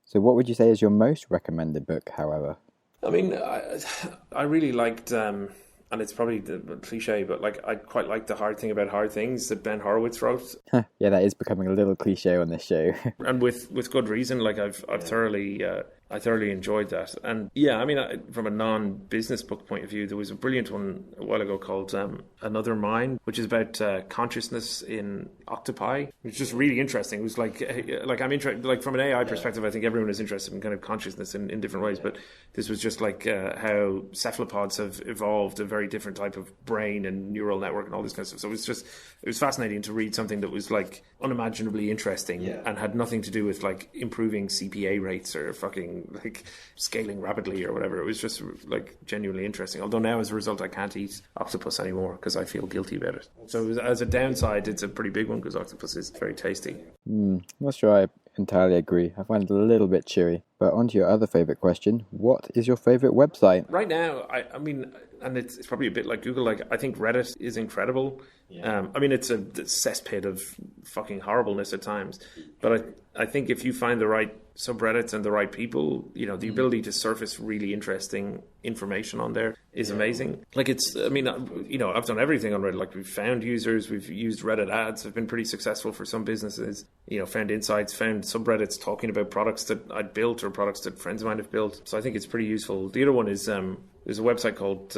So what would you say is your most recommended book, however? I mean, I really liked, and it's probably the cliche, but like I quite like The Hard Thing About Hard Things that Ben Horowitz wrote. Yeah, that is becoming a little cliche on this show. And with good reason. Like I've thoroughly enjoyed that. And yeah, I mean, from a non-business book point of view, there was a brilliant one a while ago called Another Mind, which is about consciousness in octopi, which is just really interesting. It was like I'm interested, like from an AI perspective, I think everyone is interested in kind of consciousness in different ways, but this was just like how cephalopods have evolved a very different type of brain and neural network and all this kind of stuff. So it was fascinating to read something that was like unimaginably interesting and had nothing to do with like improving CPA rates or fucking like scaling rapidly or whatever. It was just like genuinely interesting. Although now as a result I can't eat octopus anymore because I feel guilty about it. So as a downside, it's a pretty big one because octopus is very tasty. Not sure I entirely agree. I find it a little bit chewy. But on to your other favourite question, what is your favourite website? Right now, I mean, and it's probably a bit like Google. Like, I think Reddit is incredible. I mean, it's a cesspit of fucking horribleness at times. But I think if you find the right subreddits and the right people, you know, the ability to surface really interesting information on there is amazing. Like, I mean, you know, I've done everything on Reddit. Like, we've found users, we've used Reddit ads, have been pretty successful for some businesses. You know, found insights, found subreddits talking about products that I'd built or products that friends of mine have built. So I think it's pretty useful. The other one is there's a website called,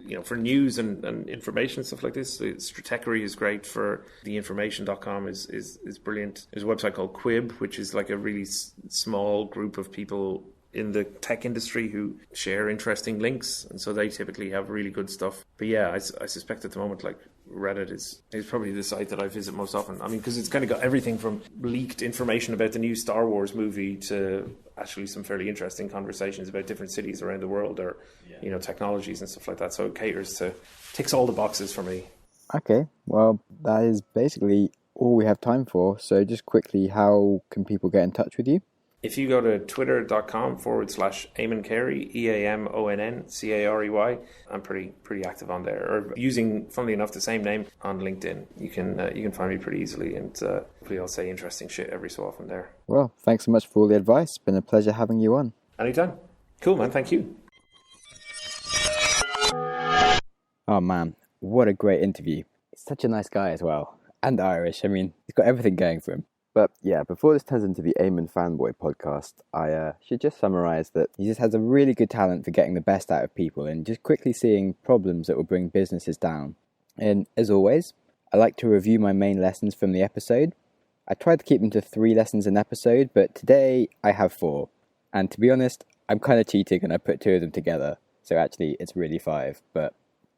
you know, for news and information, stuff like this. Stratechery is great for theinformation.com is brilliant. There's a website called Quib, which is like a really small group of people in the tech industry who share interesting links. And so they typically have really good stuff. But yeah, I suspect at the moment, like, Reddit is probably the site that I visit most often. I mean, because it's kind of got everything from leaked information about the new Star Wars movie to actually some fairly interesting conversations about different cities around the world or, you know, technologies and stuff like that. So it ticks all the boxes for me. Okay, well, that is basically all we have time for. So just quickly, how can people get in touch with you? If you go to twitter.com/Eamonn Carey, EAMONN I'm pretty active on there. Or using, funnily enough, the same name on LinkedIn. You can find me pretty easily, and hopefully I'll say interesting shit every so often there. Well, thanks so much for all the advice. It's been a pleasure having you on. Anytime. Cool, man. Thank you. Oh man, what a great interview. He's such a nice guy as well. And Irish. I mean, he's got everything going for him. But yeah, before this turns into the Eamonn Fanboy podcast, I should just summarise that he just has a really good talent for getting the best out of people and just quickly seeing problems that will bring businesses down. And as always, I like to review my main lessons from the episode. I tried to keep them to 3 lessons an episode, but today I have 4. And to be honest, I'm kind of cheating and I put 2 of them together. So actually it's really 5. But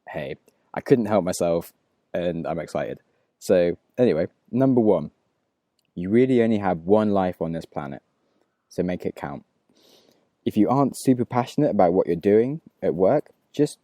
hey, I couldn't help myself and I'm excited. So anyway, number 1. You really only have one life on this planet, so make it count. If you aren't super passionate about what you're doing at work, just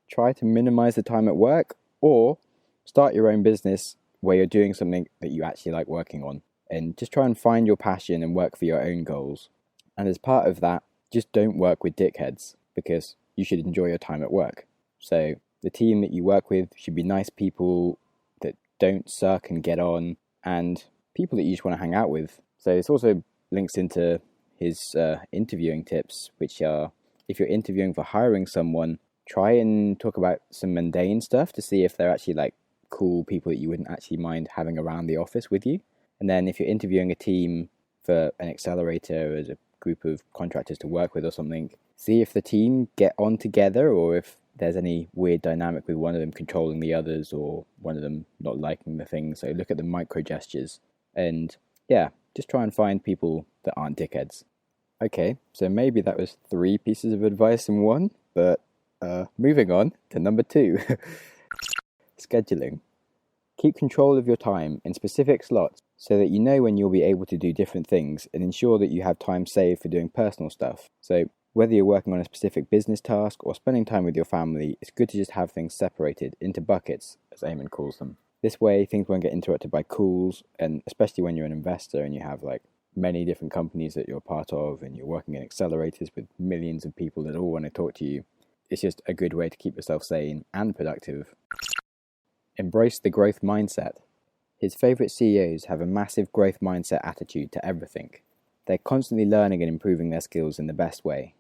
try to minimize the time at work or start your own business where you're doing something that you actually like working on. And just try and find your passion and work for your own goals. And as part of that, just don't work with dickheads because you should enjoy your time at work. So the team that you work with should be nice people that don't suck and get on, and people that you just want to hang out with. So this also links into his interviewing tips, which are, if you're interviewing for hiring someone, try and talk about some mundane stuff to see if they're actually like cool people that you wouldn't actually mind having around the office with you. And then if you're interviewing a team for an accelerator as a group of contractors to work with or something, see if the team get on together or if there's any weird dynamic with one of them controlling the others or one of them not liking the thing. So look at the micro gestures. And yeah, just try and find people that aren't dickheads. Okay, so maybe that was 3 pieces of advice in one, but moving on to number 2. Scheduling. Keep control of your time in specific slots so that you know when you'll be able to do different things and ensure that you have time saved for doing personal stuff. So whether you're working on a specific business task or spending time with your family, it's good to just have things separated into buckets, as Eamonn calls them. This way, things won't get interrupted by calls, and especially when you're an investor and you have like many different companies that you're part of and you're working in accelerators with millions of people that all want to talk to you, it's just a good way to keep yourself sane and productive. Embrace the growth mindset. His favourite CEOs have a massive growth mindset attitude to everything. They're constantly learning and improving their skills in the best way.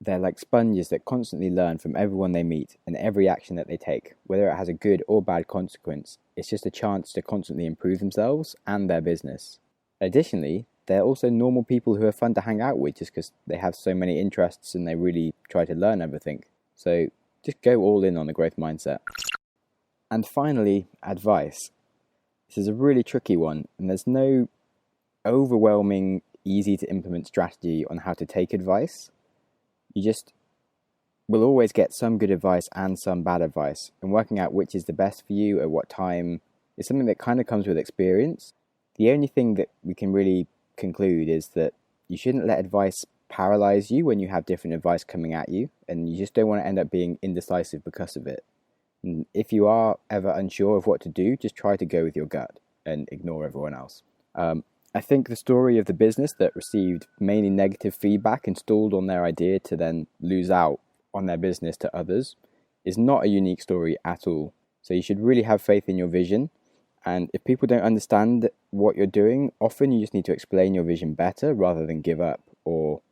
They're like sponges that constantly learn from everyone they meet and every action that they take. Whether it has a good or bad consequence, it's just a chance to constantly improve themselves and their business. Additionally, they're also normal people who are fun to hang out with just because they have so many interests and they really try to learn everything. So just go all in on the growth mindset. And finally, advice. This is a really tricky one, and there's no overwhelming, easy to implement strategy on how to take advice. You just will always get some good advice and some bad advice, and working out which is the best for you at what time is something that kind of comes with experience. The only thing that we can really conclude is that you shouldn't let advice paralyze you when you have different advice coming at you, and you just don't want to end up being indecisive because of it. And if you are ever unsure of what to do, just try to go with your gut and ignore everyone else. I think the story of the business that received mainly negative feedback installed on their idea to then lose out on their business to others is not a unique story at all. So you should really have faith in your vision. And if people don't understand what you're doing, often you just need to explain your vision better rather than give up or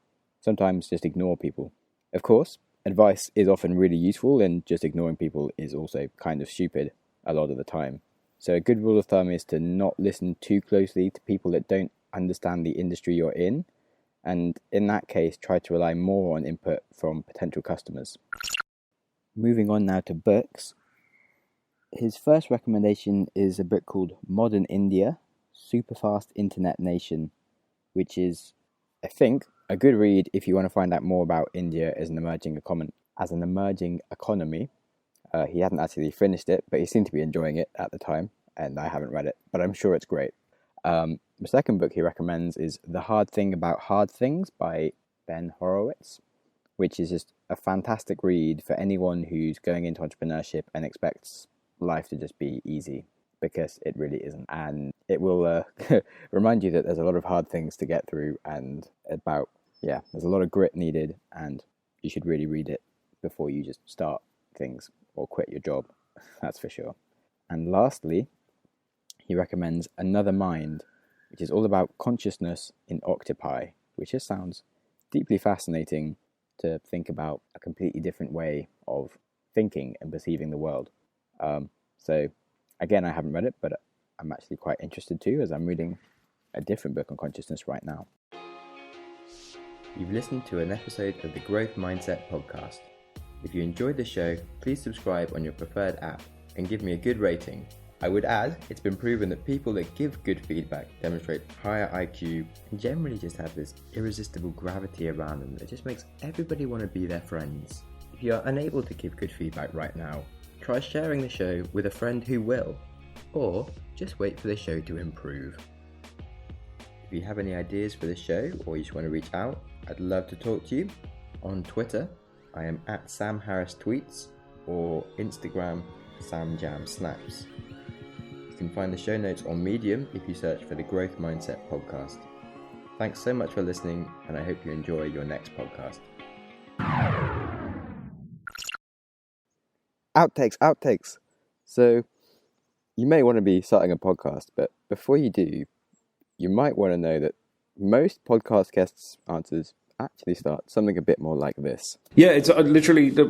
sometimes just ignore people. Of course, advice is often really useful, and just ignoring people is also kind of stupid a lot of the time. So a good rule of thumb is to not listen too closely to people that don't understand the industry you're in, and in that case, try to rely more on input from potential customers. Moving on now to books. His first recommendation is a book called Modern India, Superfast Internet Nation, which is, I think, a good read if you want to find out more about India as an emerging economy. He hadn't actually finished it, but he seemed to be enjoying it at the time, and I haven't read it, but I'm sure it's great. The second book he recommends is The Hard Thing About Hard Things by Ben Horowitz, which is just a fantastic read for anyone who's going into entrepreneurship and expects life to just be easy, because it really isn't. And it will remind you that there's a lot of hard things to get through, and there's a lot of grit needed, and you should really read it before you just start things or quit your job, that's for sure. And lastly, he recommends Another Mind, which is all about consciousness in octopi, which just sounds deeply fascinating to think about a completely different way of thinking and perceiving the world. So again, I haven't read it, but I'm actually quite interested too, as I'm reading a different book on consciousness right now. You've listened to an episode of the Growth Mindset podcast. If you enjoyed the show, please subscribe on your preferred app and give me a good rating. I would add, it's been proven that people that give good feedback demonstrate higher IQ and generally just have this irresistible gravity around them that just makes everybody want to be their friends. If you are unable to give good feedback right now, try sharing the show with a friend who will, or just wait for the show to improve. If you have any ideas for the show or you just want to reach out, I'd love to talk to you. On Twitter, I am at Sam Harris Tweets, or Instagram, SamJamSnaps. You can find the show notes on Medium if you search for the Growth Mindset podcast. Thanks so much for listening, and I hope you enjoy your next podcast. Outtakes. So, you may want to be starting a podcast, but before you do, you might want to know that most podcast guests' answers actually start something a bit more like this. Yeah, it's literally, So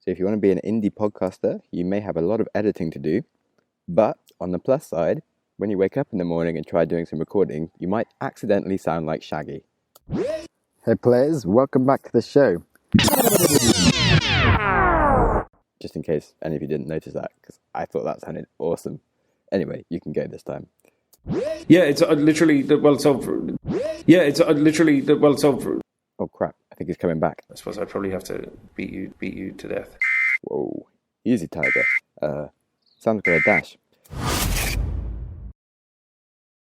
if you want to be an indie podcaster, you may have a lot of editing to do, but on the plus side, when you wake up in the morning and try doing some recording, you might accidentally sound like Shaggy. Hey players, welcome back to the show. Just in case any of you didn't notice that, because I thought that sounded awesome. Anyway, you can go this time. Yeah, it's literally, Oh crap, I think he's coming back. I suppose I'd probably have to beat you to death. Whoa, easy tiger. Sam's got a dash.